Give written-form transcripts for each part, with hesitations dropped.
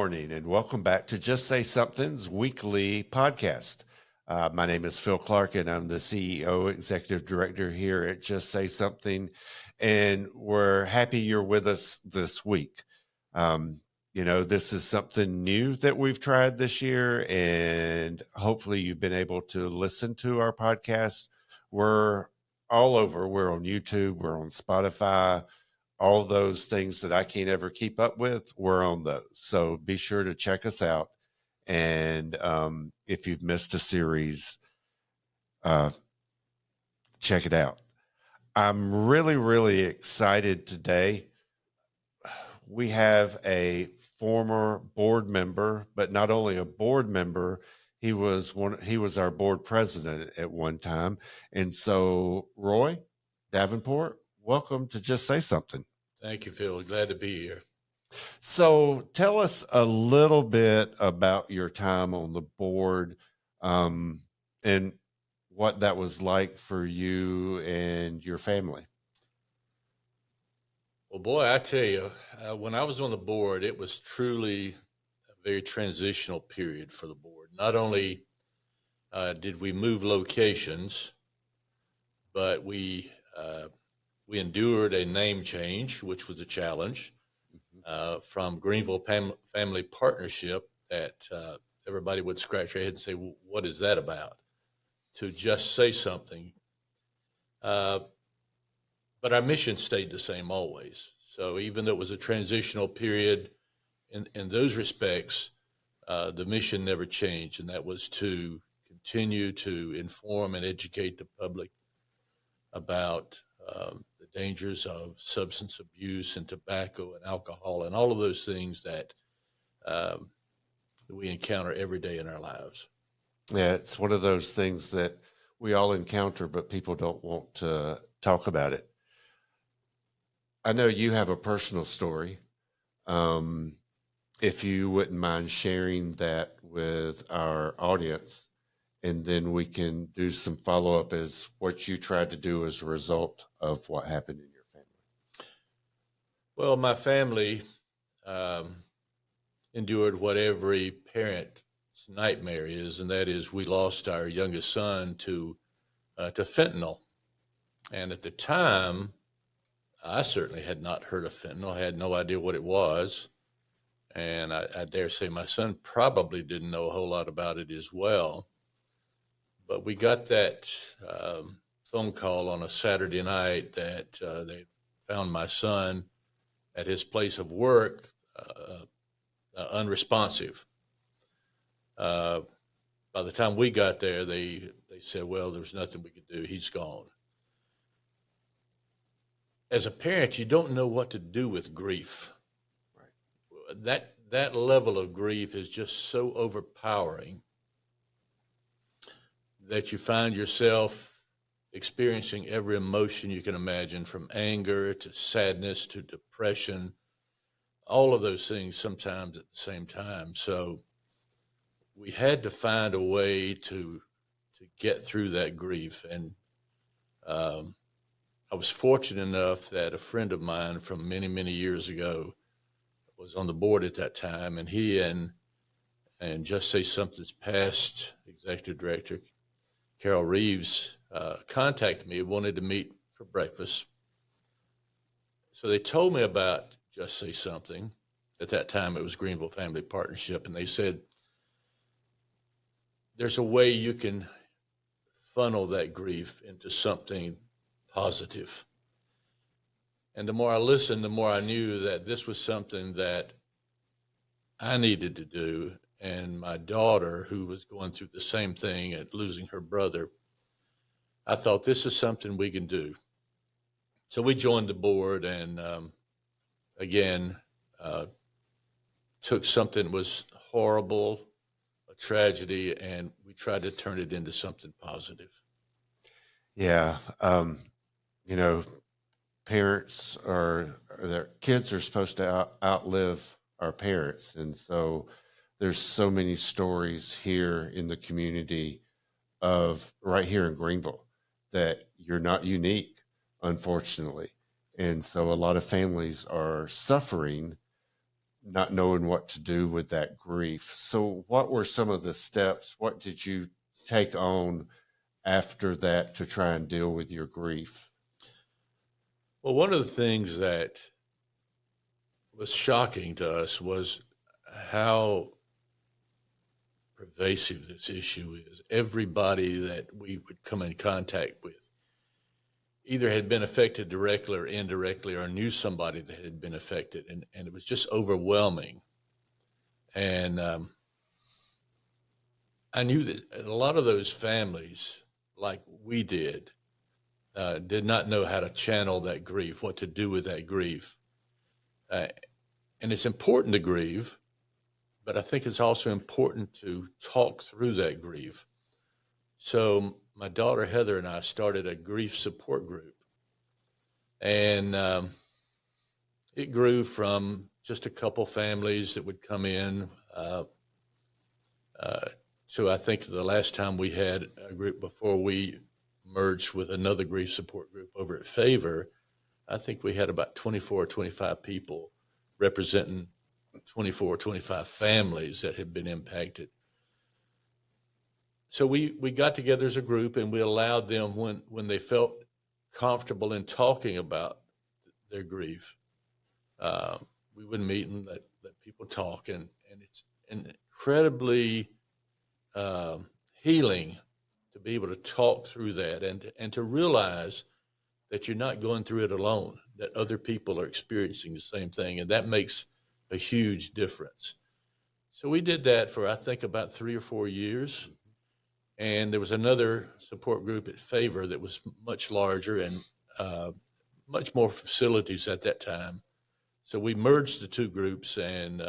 morning, and welcome back to Just Say Something's weekly podcast. My name is Phil Clark, and I'm the CEO, Executive Director here at Just Say Something, and we're happy you're with us this week. This is something new that we've tried this year, and hopefully you've been able to listen to our podcast. We're all over. We're on YouTube, we're on Spotify, all those things that I can't ever keep up with, we're on those. So be sure to check us out. And if you've missed a series, check it out. I'm really, really excited today. We have a former board member, but not only a board member, he was our board president at one time. And so, Roy Davenport, welcome to Just Say Something. Thank you, Phil. Glad to be here. So tell us a little bit about your time on the board, and what that was like for you and your family. Well, boy, I tell you, when I was on the board, it was truly a very transitional period for the board. Not only did we move locations, but we endured a name change, which was a challenge, from Greenville Family Partnership that everybody would scratch their head and say, well, what is that about? To Just Say Something. But our mission stayed the same always. So even though it was a transitional period in those respects, the mission never changed, and that was to continue to inform and educate the public about the dangers of substance abuse and tobacco and alcohol and all of those things that we encounter every day in our lives. Yeah, it's one of those things that we all encounter, but people don't want to talk about it. I know you have a personal story. If you wouldn't mind sharing that with our audience, and then we can do some follow-up as what you tried to do as a result of what happened in your family. Well, my family endured what every parent's nightmare is, and that is we lost our youngest son to fentanyl. And at the time, I certainly had not heard of fentanyl. I had no idea what it was. And I dare say my son probably didn't know a whole lot about it as well. But we got that phone call on a Saturday night that they found my son at his place of work unresponsive. By the time we got there, they said, well, there's nothing we could do. He's gone. As a parent, you don't know what to do with grief. Right. That level of grief is just so overpowering that you find yourself experiencing every emotion you can imagine, from anger to sadness to depression, all of those things sometimes at the same time. So we had to find a way to get through that grief. And I was fortunate enough that a friend of mine from many, many years ago was on the board at that time, and he and Just Say Something's past executive director, Carol Reeves, contacted me and wanted to meet for breakfast. So they told me about Just Say Something. At that time, it was Greenville Family Partnership, and they said, there's a way you can funnel that grief into something positive. And the more I listened, the more I knew that this was something that I needed to do. And my daughter, who was going through the same thing at losing her brother, I thought, this is something we can do. So we joined the board, and again, took something that was horrible, a tragedy, and we tried to turn it into something positive. Yeah. Parents their kids are supposed to outlive our parents. And so there's so many stories here in the community of right here in Greenville that you're not unique, unfortunately. And so a lot of families are suffering not knowing what to do with that grief. So, what were some of the steps? What did you take on after that to try and deal with your grief? Well, one of the things that was shocking to us was how pervasive this issue is. Everybody that we would come in contact with either had been affected directly or indirectly or knew somebody that had been affected. And it was just overwhelming. And I knew that a lot of those families, like we did not know how to channel that grief, what to do with that grief. And it's important to grieve, but I think it's also important to talk through that grief. So my daughter Heather and I started a grief support group, and it grew from just a couple families that would come in. So I think the last time we had a group before we merged with another grief support group over at Favor, I think we had about 24 or 25 people representing 24 or 25 families that had been impacted. So we got together as a group, and we allowed them, when they felt comfortable in talking about their grief, we would meet and let people talk. And it's incredibly healing to be able to talk through that and to realize that you're not going through it alone, that other people are experiencing the same thing. And that makes a huge difference. So we did that for, I think, about 3 or 4 years. And there was another support group at Favor that was much larger and much more facilities at that time. So we merged the two groups, and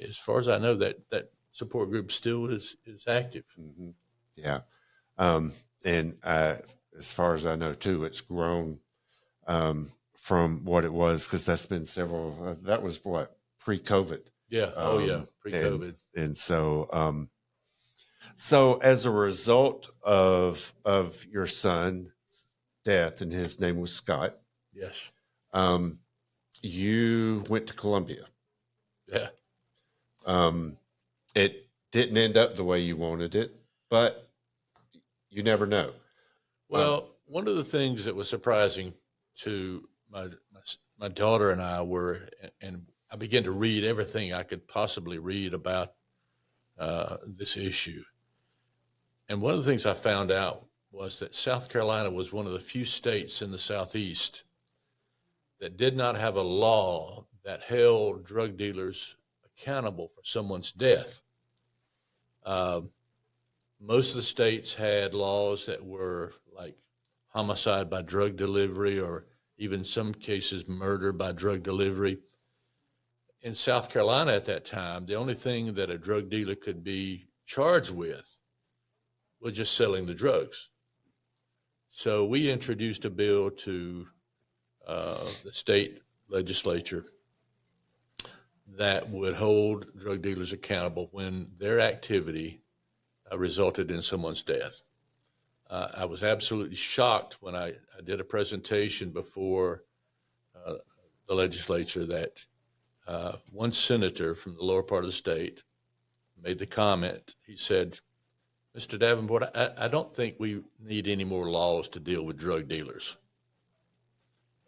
as far as I know, that support group still is active. Mm-hmm. Yeah. And as far as I know, too, it's grown from what it was, because that's been several, that was what, pre-COVID. Yeah. Oh, yeah. Pre-COVID. And so, so as a result of your son's death, and his name was Scott, Yes. you went to Columbia. Yeah. It didn't end up the way you wanted it, but you never know. Well, one of the things that was surprising to my daughter and I were, and I began to read everything I could possibly read about this issue. And one of the things I found out was that South Carolina was one of the few states in the Southeast that did not have a law that held drug dealers accountable for someone's death. Most of the states had laws that were like homicide by drug delivery, or even some cases murder by drug delivery. In South Carolina at that time, the only thing that a drug dealer could be charged with was just selling the drugs. So we introduced a bill to the state legislature that would hold drug dealers accountable when their activity resulted in someone's death. I was absolutely shocked when I did a presentation before the legislature that one senator from the lower part of the state made the comment. He said, "Mr. Davenport, I don't think we need any more laws to deal with drug dealers."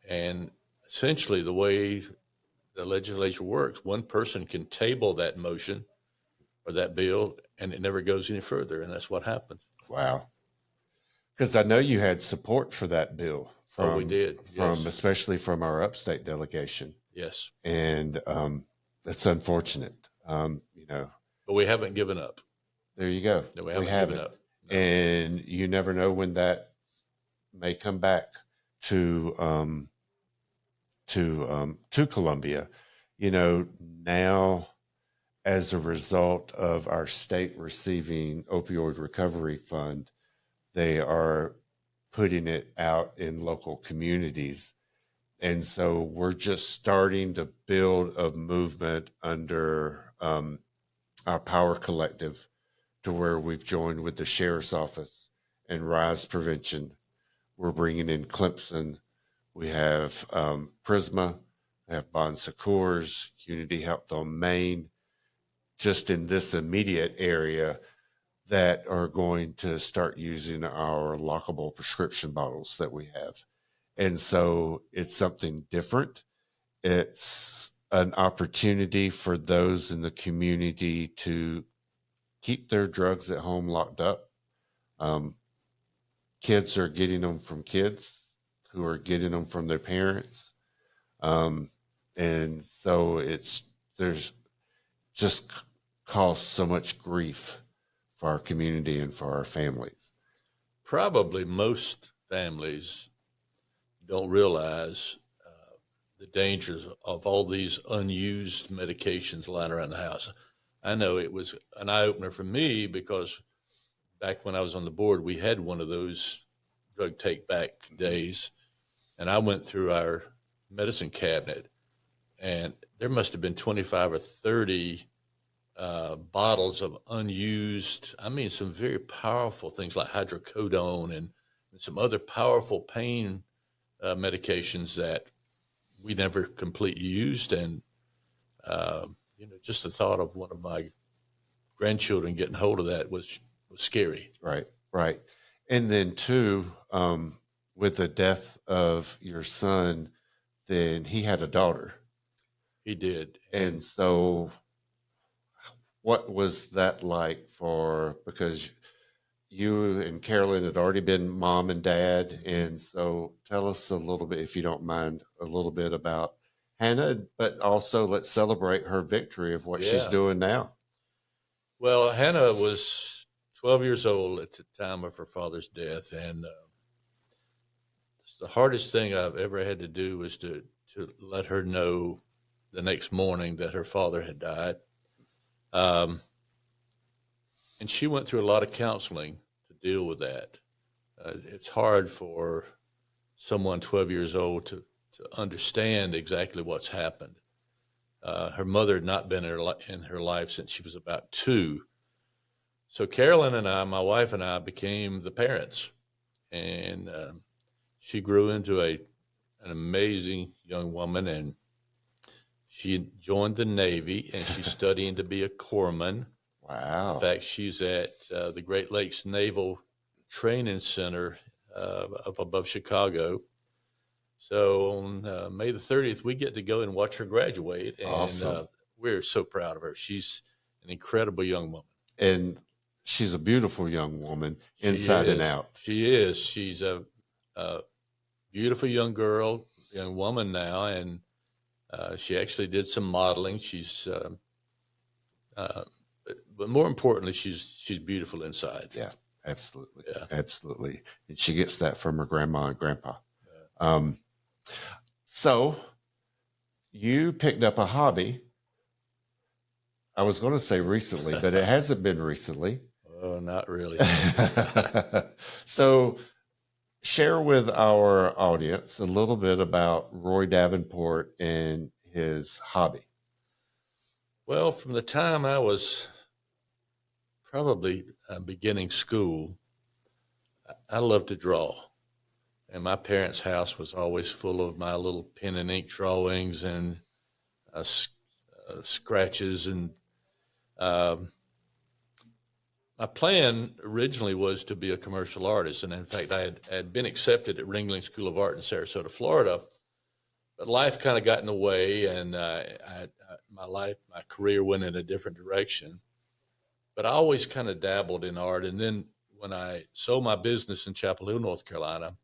And essentially, the way the legislature works, one person can table that motion or that bill, and it never goes any further. And that's what happened. Wow. Because I know you had support for that bill from, we did. Yes. Especially from our upstate delegation. Yes. And that's unfortunate. But we haven't given up. There you go. No, we haven't given up. No. And you never know when that may come back to Columbia. Now, as a result of our state receiving opioid recovery fund, they are putting it out in local communities. And so we're just starting to build a movement under our Power Collective, to where we've joined with the Sheriff's Office and Rise Prevention. We're bringing in Clemson. We have Prisma, have Bon Secours, Unity Health on Main, just in this immediate area, that are going to start using our lockable prescription bottles that we have. And so it's something different. It's an opportunity for those in the community to keep their drugs at home locked up. Kids are getting them from kids who are getting them from their parents. And so there's just caused so much grief for our community and for our families. Probably most families don't realize the dangers of all these unused medications lying around the house. I know it was an eye-opener for me because back when I was on the board, we had one of those drug take-back days, and I went through our medicine cabinet, and there must have been 25 or 30 bottles of unused, I mean, some very powerful things like hydrocodone and some other powerful pain medications that we never completely used. And, just the thought of one of my grandchildren getting hold of that was scary. Right, right. And then too, with the death of your son, then he had a daughter. He did. And so what was that like because you and Carolyn had already been mom and dad. And so tell us a little bit, if you don't mind, a little bit about Hannah, but also let's celebrate her victory of what she's doing now. Well, Hannah was 12 years old at the time of her father's death. And the hardest thing I've ever had to do was to let her know the next morning that her father had died. And she went through a lot of counseling to deal with that. It's hard for someone 12 years old to understand exactly what's happened. Her mother had not been in her life since she was about 2. So Carolyn and I, my wife and I, became the parents. And she grew into an amazing young woman, and she joined the Navy, and she's studying to be a corpsman. Wow. In fact, she's at the Great Lakes Naval Training Center up above Chicago. So on May the 30th, we get to go and watch her graduate. And awesome. We're so proud of her. She's an incredible young woman. And she's a beautiful young woman inside and out. She is. She's a beautiful young girl, young woman now. And she actually did some modeling. She's, but more importantly, she's beautiful inside. Yeah, absolutely. Yeah. Absolutely. And she gets that from her grandma and grandpa. Yeah. So you picked up a hobby. I was going to say recently, but it hasn't been recently. Oh, not really. So share with our audience a little bit about Roy Davenport and his hobby. Well, from the time I was probably beginning school, I loved to draw. And my parents' house was always full of my little pen and ink drawings and scratches. And my plan originally was to be a commercial artist. And in fact, I had been accepted at Ringling School of Art in Sarasota, Florida. But life kind of got in the way, and my career went in a different direction. But I always kind of dabbled in art. And then when I sold my business in Chapel Hill, North Carolina,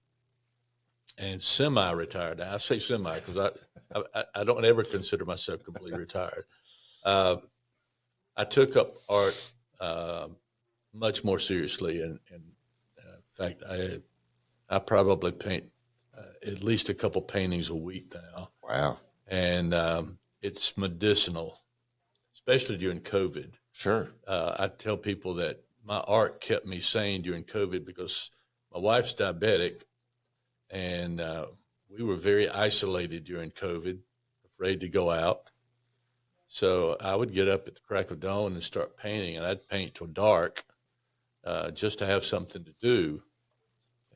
and semi-retired. Now, I say semi because I don't ever consider myself completely retired. I took up art much more seriously, and in fact, I probably paint at least a couple paintings a week now. Wow! And it's medicinal, especially during COVID. Sure. I tell people that my art kept me sane during COVID because my wife's diabetic. And we were very isolated during COVID, afraid to go out. So I would get up at the crack of dawn and start painting, and I'd paint till dark just to have something to do.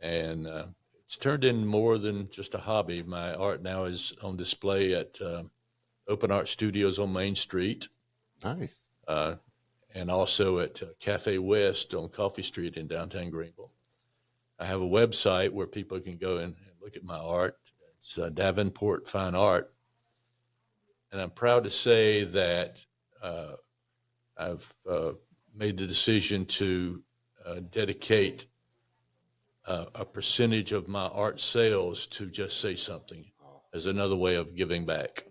And it's turned into more than just a hobby. My art now is on display at Open Art Studios on Main Street, Nice. and also at Cafe West on Coffee Street in downtown Greenville. I have a website where people can go and look at my art. It's Davenport Fine Art. And I'm proud to say that I've made the decision to dedicate a percentage of my art sales to Just Say Something as another way of giving back.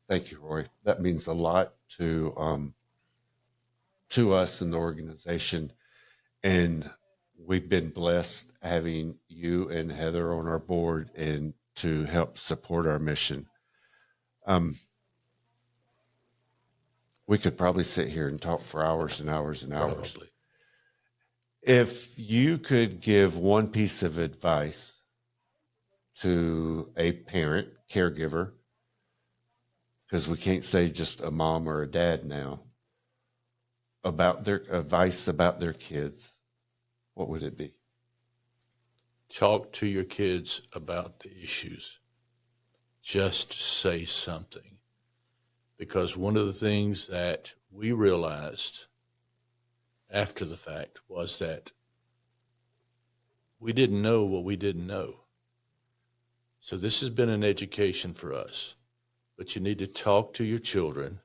Thank you, Roy. That means a lot to us in the organization, and we've been blessed having you and Heather on our board and to help support our mission. We could probably sit here and talk for hours and hours and hours. Probably. If you could give one piece of advice to a parent, caregiver, because we can't say just a mom or a dad now, about their advice about their kids, what would it be? Talk to your kids about the issues. Just say something. Because one of the things that we realized after the fact was that we didn't know what we didn't know. So this has been an education for us. But you need to talk to your children,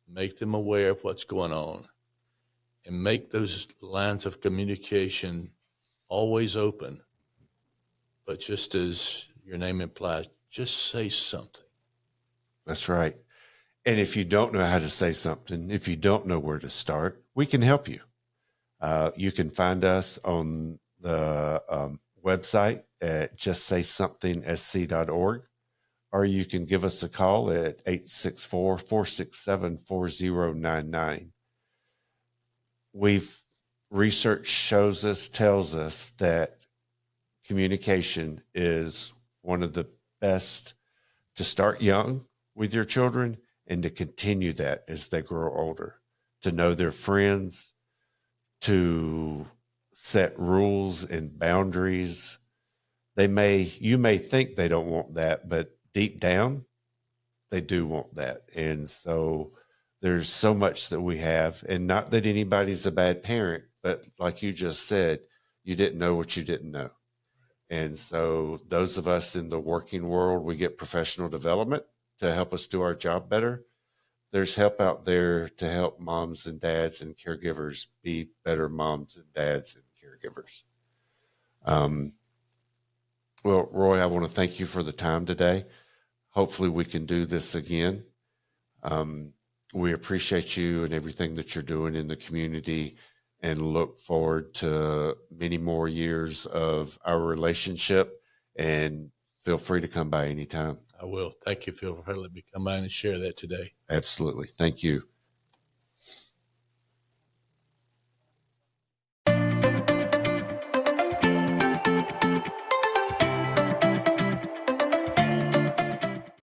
make them aware of what's going on, and make those lines of communication always open. But just as your name implies, just say something. That's right. And if you don't know how to say something, if you don't know where to start, we can help you. You can find us on the website at justsaysomethingsc.org, or you can give us a call at 864-467-4099. Research tells us that communication is one of the best to start young with your children and to continue that as they grow older, to know their friends, to set rules and boundaries. You may think they don't want that, but deep down, they do want that. And so there's so much that we have, and not that anybody's a bad parent, but like you just said, you didn't know what you didn't know. And so those of us in the working world, we get professional development to help us do our job better. There's help out there to help moms and dads and caregivers be better moms and dads and caregivers. Well, Roy, I want to thank you for the time today. Hopefully we can do this again. We appreciate you and everything that you're doing in the community and look forward to many more years of our relationship, and feel free to come by anytime. I will. Thank you, Phil, for letting me come by and share that today. Absolutely. Thank you.